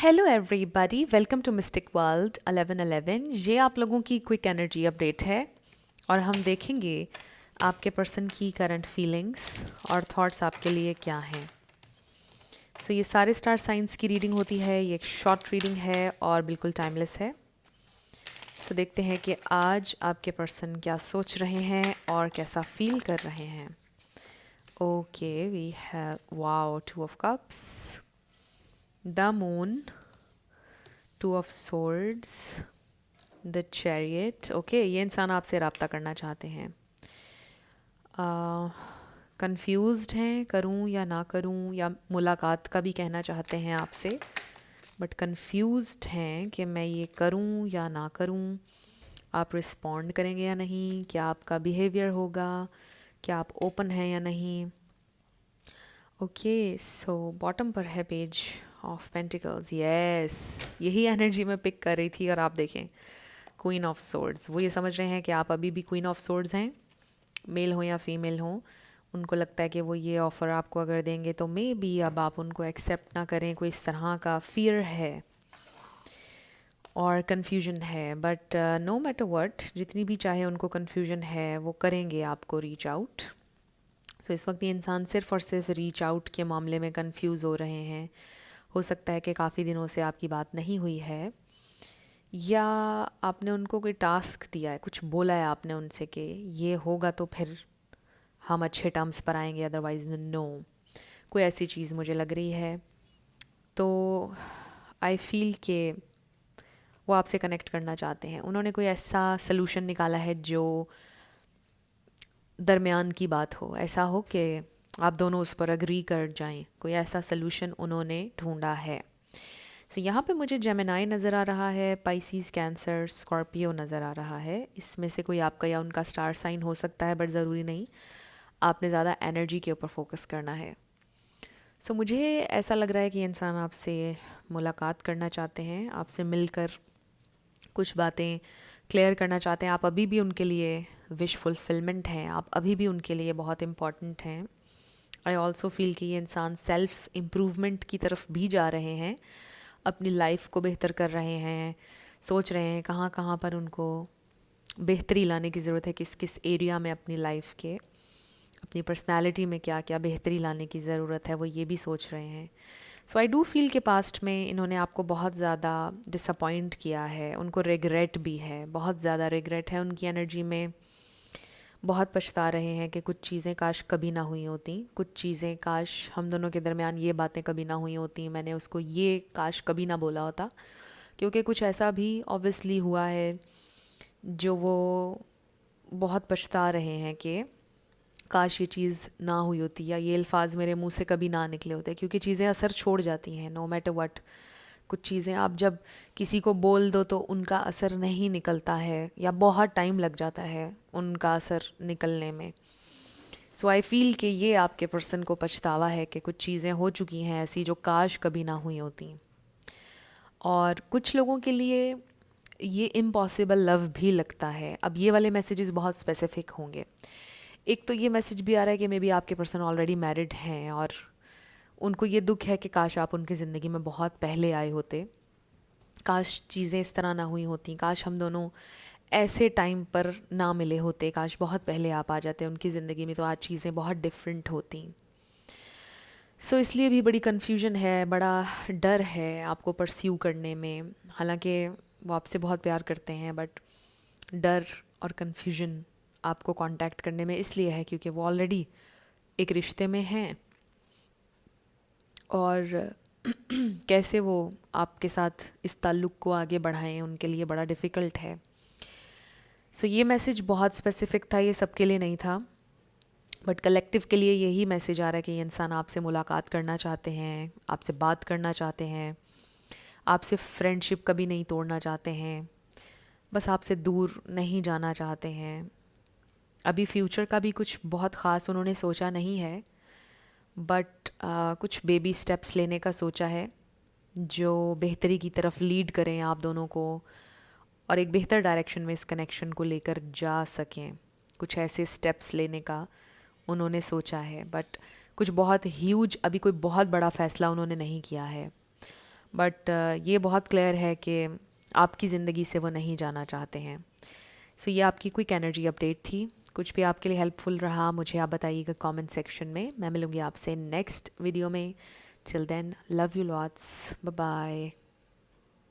Hello everybody, welcome to mystic world 1111। ये आप लोगों की क्विक एनर्जी अपडेट है और हम देखेंगे आपके पर्सन की करंट फीलिंग्स और थॉट्स आपके लिए क्या हैं। सो ये सारे स्टार साइंस की रीडिंग होती है। ये एक शॉर्ट रीडिंग है और बिल्कुल टाइमलेस है। सो देखते हैं कि आज आपके पर्सन क्या सोच रहे हैं और कैसा फील कर रहे हैं। Okay, we have wow, 2 of Cups, the moon, 2 of Swords, the chariot. Okay, ये इंसान आपसे रब्ता करना चाहते हैं। कंफ्यूज्ड हैं, करूं या ना करूं, या मुलाकात का भी कहना चाहते हैं आपसे, बट कंफ्यूज्ड हैं कि मैं ये करूं या ना करूं। आप रिस्पॉन्ड करेंगे या नहीं, क्या आपका बिहेवियर होगा, क्या आप ओपन हैं या नहीं। ओके, सो बॉटम पर है पेज ऑफ पेंटिकल्स। यस, यही एनर्जी मैं पिक कर रही थी। और आप देखें, क्वीन ऑफ सोर्ड्स। वो ये समझ रहे हैं कि आप अभी भी क्वीन ऑफ सोर्ड्स हैं, मेल हो या फीमेल हो। उनको लगता है कि वो ये ऑफ़र आपको अगर देंगे तो मे बी अब आप उनको एक्सेप्ट ना करें। कोई इस तरह का फियर है और कन्फ्यूजन है, बट नो मैटर व्हाट, जितनी भी चाहे उनको कन्फ्यूजन है, वो करेंगे आपको रीच आउट। सो इस वक्त ये इंसान सिर्फ़ और सिर्फ रीच आउट के मामले में कंफ्यूज हो रहे हैं। हो सकता है कि काफ़ी दिनों से आपकी बात नहीं हुई है, या आपने उनको कोई टास्क दिया है, कुछ बोला है आपने उनसे कि ये होगा तो फिर हम अच्छे टर्म्स पर आएंगे, अदरवाइज़ नो। कोई ऐसी चीज़ मुझे लग रही है। तो आई फील कि वो आपसे कनेक्ट करना चाहते हैं। उन्होंने कोई ऐसा सलूशन निकाला है जो दरमियान की बात हो, ऐसा हो कि आप दोनों उस पर अग्री कर जाएं। कोई ऐसा सलूशन उन्होंने ढूंढा है। सो यहाँ पे मुझे जेमिनाई नज़र आ रहा है, पाइसीज़, कैंसर, स्कॉर्पियो नज़र आ रहा है। इसमें से कोई आपका या उनका स्टार साइन हो सकता है, बट ज़रूरी नहीं। आपने ज़्यादा एनर्जी के ऊपर फोकस करना है। सो मुझे ऐसा लग रहा है कि इंसान आपसे मुलाकात करना चाहते हैं, आपसे मिलकर कुछ बातें क्लियर करना चाहते हैं। आप अभी भी उनके लिए विश फुलफिलमेंट हैं, आप अभी भी उनके लिए बहुत इम्पॉर्टेंट हैं। आई ऑल्सो फील कि ये इंसान सेल्फ़ इम्प्रूवमेंट की तरफ भी जा रहे हैं, अपनी लाइफ को बेहतर कर रहे हैं, सोच रहे हैं कहाँ कहाँ पर उनको बेहतरी लाने की ज़रूरत है, किस किस एरिया में अपनी लाइफ के, अपनी पर्सनालिटी में क्या क्या बेहतरी लाने की ज़रूरत है, वो ये भी सोच रहे हैं। सो आई डू फील के पास्ट में इन्होंने आपको बहुत ज़्यादा डिसअपॉइंट किया है, उनको रिग्रेट भी है, बहुत ज़्यादा रिग्रेट है उनकी एनर्जी में। बहुत पछता रहे हैं कि कुछ चीज़ें काश कभी ना हुई होती, कुछ चीज़ें काश हम दोनों के दरमियान ये बातें कभी ना हुई होती, मैंने उसको ये काश कभी ना बोला होता। क्योंकि कुछ ऐसा भी ऑब्वियसली हुआ है जो वो बहुत पछता रहे हैं कि काश ये चीज़ ना हुई होती, या ये अल्फाज मेरे मुंह से कभी ना निकले होते। क्योंकि चीज़ें असर छोड़ जाती हैं, नो मैटर व्हाट। कुछ चीज़ें आप जब किसी को बोल दो तो उनका असर नहीं निकलता है, या बहुत टाइम लग जाता है उनका असर निकलने में। सो आई फील कि ये आपके पर्सन को पछतावा है कि कुछ चीज़ें हो चुकी हैं ऐसी जो काश कभी ना हुई होती। और कुछ लोगों के लिए ये इम्पॉसिबल लव भी लगता है। अब ये वाले मैसेजेस बहुत स्पेसिफिक होंगे। एक तो ये मैसेज भी आ रहा है कि मे बी आपके पर्सन ऑलरेडी मैरिड हैं और उनको ये दुख है कि काश आप उनकी ज़िंदगी में बहुत पहले आए होते, काश चीज़ें इस तरह ना हुई होती, काश हम दोनों ऐसे टाइम पर ना मिले होते, काश बहुत पहले आप आ जाते उनकी ज़िंदगी में तो आज चीज़ें बहुत डिफरेंट होती। सो इसलिए भी बड़ी कन्फ्यूजन है, बड़ा डर है आपको परस्यू करने में। हालांकि वो आपसे बहुत प्यार करते हैं, बट डर और कन्फ्यूजन आपको कांटेक्ट करने में इसलिए है क्योंकि वो ऑलरेडी एक रिश्ते में हैं, और कैसे वो आपके साथ इस ताल्लुक़ को आगे बढ़ाएं उनके लिए बड़ा डिफ़िकल्ट है। सो ये मैसेज बहुत स्पेसिफिक था, ये सबके लिए नहीं था, बट कलेक्टिव के लिए यही मैसेज आ रहा है कि ये इंसान आपसे मुलाकात करना चाहते हैं, आपसे बात करना चाहते हैं, आपसे फ्रेंडशिप कभी नहीं तोड़ना चाहते हैं, बस आपसे दूर नहीं जाना चाहते हैं। अभी फ्यूचर का भी कुछ बहुत ख़ास उन्होंने सोचा नहीं है, बट कुछ बेबी स्टेप्स लेने का सोचा है जो बेहतरी की तरफ लीड करें आप दोनों को, और एक बेहतर डायरेक्शन में इस कनेक्शन को लेकर जा सकें। कुछ ऐसे स्टेप्स लेने का उन्होंने सोचा है, बट कुछ बहुत ह्यूज, अभी कोई बहुत बड़ा फ़ैसला उन्होंने नहीं किया है। बट ये बहुत क्लियर है कि आपकी ज़िंदगी से वो नहीं जाना चाहते हैं। सो ये आपकी क्विक एनर्जी अपडेट थी। कुछ भी आपके लिए हेल्पफुल रहा मुझे आप बताइएगा कमेंट सेक्शन में। मैं मिलूँगी आपसे नेक्स्ट वीडियो में। Till then, love you lots, bye bye.